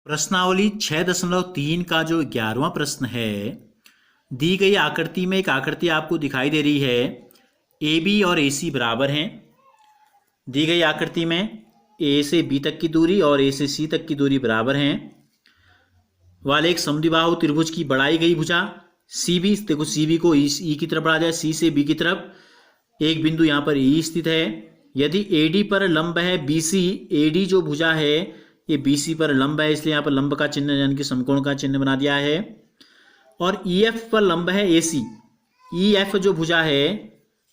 प्रश्नावली 6.3 का जो 11वां प्रश्न है, दी गई आकृति में एक आकृति आपको दिखाई दे रही है। ए बी और ए सी बराबर हैं। दी गई आकृति में ए से बी तक की दूरी और ए से सी तक की दूरी बराबर हैं। वाले एक समद्विबाहु त्रिभुज की बढ़ाई गई भुजा सी बी, देखो सी बी को ई की तरफ बढ़ा जाए, सी से बी की तरफ। एक बिंदु यहाँ पर ई स्थित है। यदि ए डी पर लंब है बी सी, ए डी जो भुजा है ये बी सी पर लंब है, इसलिए यहाँ पर लंब का चिन्ह यानी कि समकोण का चिन्ह बना दिया है। और ई एफ पर लंब है ए सी, ई एफ जो भुजा है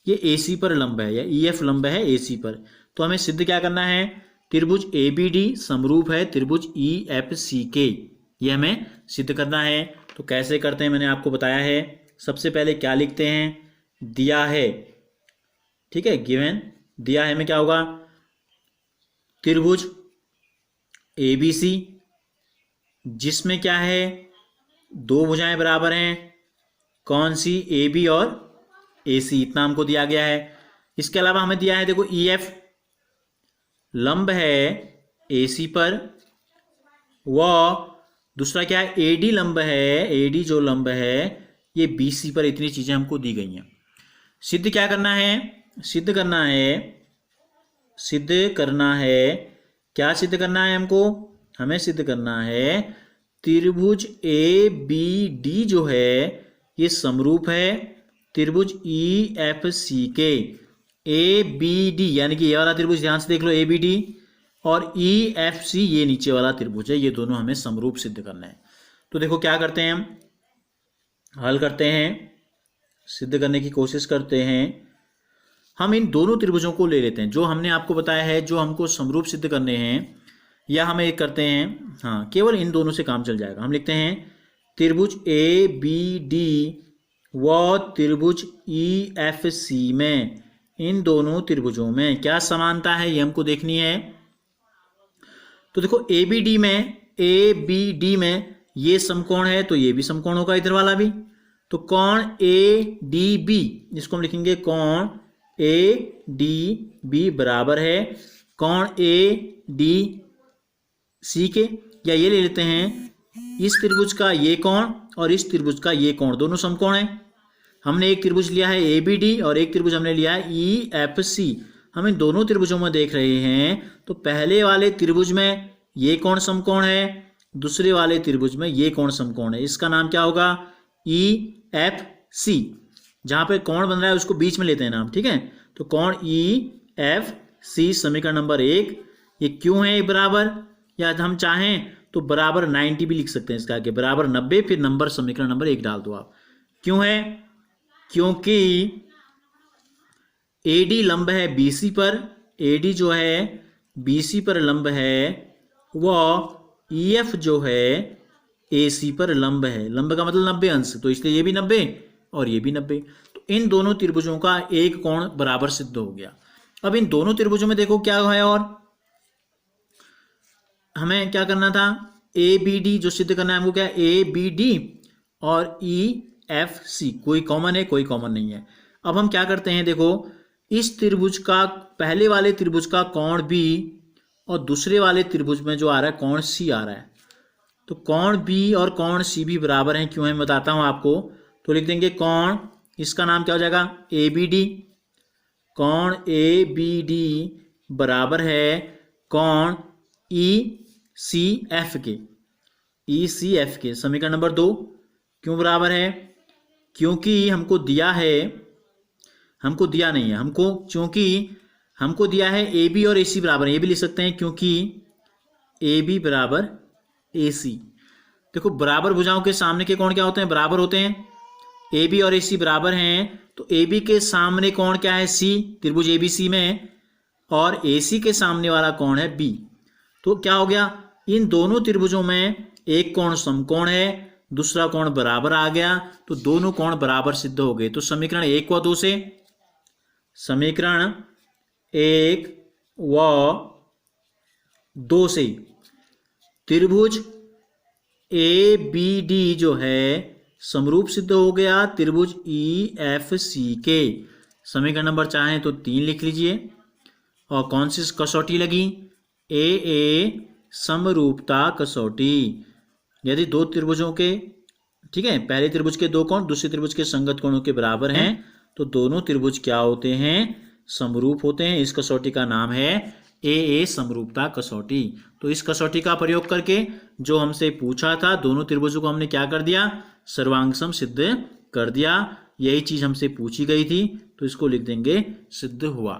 ये ए सी पर लंब है, या ई एफ लंब है ए सी पर। तो हमें सिद्ध क्या करना है, त्रिभुज ए बी डी समरूप है त्रिभुज ई एफ सी के, ये हमें सिद्ध करना है। तो कैसे करते हैं मैंने आपको बताया है। सबसे पहले क्या लिखते हैं, दिया है, ठीक है, गिवन दिया है में क्या होगा, त्रिभुज ए बी सी जिसमें क्या है, दो भुजाएं बराबर हैं, कौन सी, ए बी और ए सी, इतना हमको दिया गया है। इसके अलावा हमें दिया है, देखो ई एफ लंब है ए सी पर, व दूसरा क्या है, ए डी लंब है, ए डी जो लंब है ये बी सी पर। इतनी चीजें हमको दी गई हैं। सिद्ध क्या करना है, सिद्ध करना है, सिद्ध करना है, क्या सिद्ध करना है हमको, हमें सिद्ध करना है त्रिभुज ए बी डी जो है ये समरूप है त्रिभुज ई एफ सी के। ए बी डी यानी कि ये वाला त्रिभुज ध्यान से देख लो, ए बी डी, और ई एफ सी ये नीचे वाला त्रिभुज है, ये दोनों हमें समरूप सिद्ध करना है। तो देखो क्या करते हैं, हम हल करते हैं, सिद्ध करने की कोशिश करते हैं। हम इन दोनों त्रिभुजों को ले लेते हैं जो हमने आपको बताया है, जो हमको समरूप सिद्ध करने हैं, या हम एक करते हैं, हाँ केवल इन दोनों से काम चल जाएगा। हम लिखते हैं त्रिभुज ए बी डी व त्रिभुज ई एफ सी में, इन दोनों त्रिभुजों में क्या समानता है ये हमको देखनी है। तो देखो ए बी डी में, ए बी डी में ये समकोण है तो ये भी समकोण होगा, इधर वाला भी। तो कोण ए डी बी, इसको हम लिखेंगे कोण ए डी बी बराबर है कोण ए डी सी के, या ये ले लेते हैं इस त्रिभुज का ये कोण और इस त्रिभुज का ये कोण, दोनों समकोण है। हमने एक त्रिभुज लिया है ए बी डी और एक त्रिभुज हमने लिया है ई एफ सी। हम इन दोनों त्रिभुजों में देख रहे हैं तो पहले वाले त्रिभुज में ये कोण समकोण है, दूसरे वाले त्रिभुज में ये कोण समकोण है। इसका नाम क्या होगा, ई एफ सी। जहां पे कोण बन रहा है उसको बीच में लेते हैं नाम, ठीक है। तो कोण ई एफ सी समीकरण नंबर 1, ये क्यों है बराबर, या हम चाहें तो बराबर 90 भी लिख सकते हैं इसका आगे, बराबर 90, फिर नंबर समीकरण नंबर 1 डाल दो आप। क्यों है, क्योंकि ए डी लंब है बी सी पर, ए डी जो है बी सी पर लंब है, वो ई एफ जो है ए सी पर लंब है। लंब का मतलब 90 अंश, तो इसलिए ये भी 90 और ये भी 90। तो इन दोनों त्रिभुजों का एक कोण बराबर सिद्ध हो गया। अब इन दोनों त्रिभुजों में देखो क्या है, और हमें क्या करना था, ए बी डी जो सिद्ध करना है हमको, क्या ए बी डी और ई एफ सी, कोई कॉमन है कोई कॉमन नहीं है। अब हम क्या करते हैं, देखो इस त्रिभुज का, पहले वाले त्रिभुज का कोण बी और दूसरे वाले त्रिभुज में जो आ रहा है कोण सी आ रहा है, तो कोण बी और कोण सी भी बराबर हैं। क्यों है मैं बताता हूं आपको। तो लिख देंगे कोण, इसका नाम क्या हो जाएगा, ए बी डी, कोण ए बी डी बराबर है कोण ई सी एफ के, ई सी एफ के। समीकरण नंबर 2 क्यों बराबर है, क्योंकि हमको दिया है, हमको दिया नहीं है, हमको क्योंकि हमको दिया है ए बी और ए सी बराबर है, ये भी लिख सकते हैं क्योंकि ए बी बराबर ए सी। देखो बराबर भुजाओं के सामने के कोण क्या होते हैं, बराबर होते हैं। ए बी और ए सी बराबर हैं तो ए बी के सामने कोण क्या है, सी, त्रिभुज ए बी सी में, और ए सी के सामने वाला कोण है बी। तो क्या हो गया, इन दोनों त्रिभुजों में एक कोण समकोण है, दूसरा कोण बराबर आ गया, तो दोनों कोण बराबर सिद्ध हो गए। तो समीकरण 1 व 2 से, समीकरण 1 व 2 से त्रिभुज ए बी डी जो है समरूप सिद्ध हो गया त्रिभुज ई एफ सी के। समीकरण नंबर चाहें तो 3 लिख लीजिए, और कौन सी कसौटी लगी, ए समरूपता कसौटी। यदि दो त्रिभुजों के, ठीक है, पहले त्रिभुज के दो कोण दूसरे त्रिभुज के संगत कोणों के बराबर हैं तो दोनों त्रिभुज क्या होते हैं, समरूप होते हैं। इस कसौटी का नाम है ए समरूपता कसौटी। तो इस कसौटी का प्रयोग करके जो हमसे पूछा था दोनों त्रिभुजों को हमने क्या कर दिया, सर्वांग सम सिद्ध कर दिया। यही चीज हमसे पूछी गई थी तो इसको लिख देंगे सिद्ध हुआ।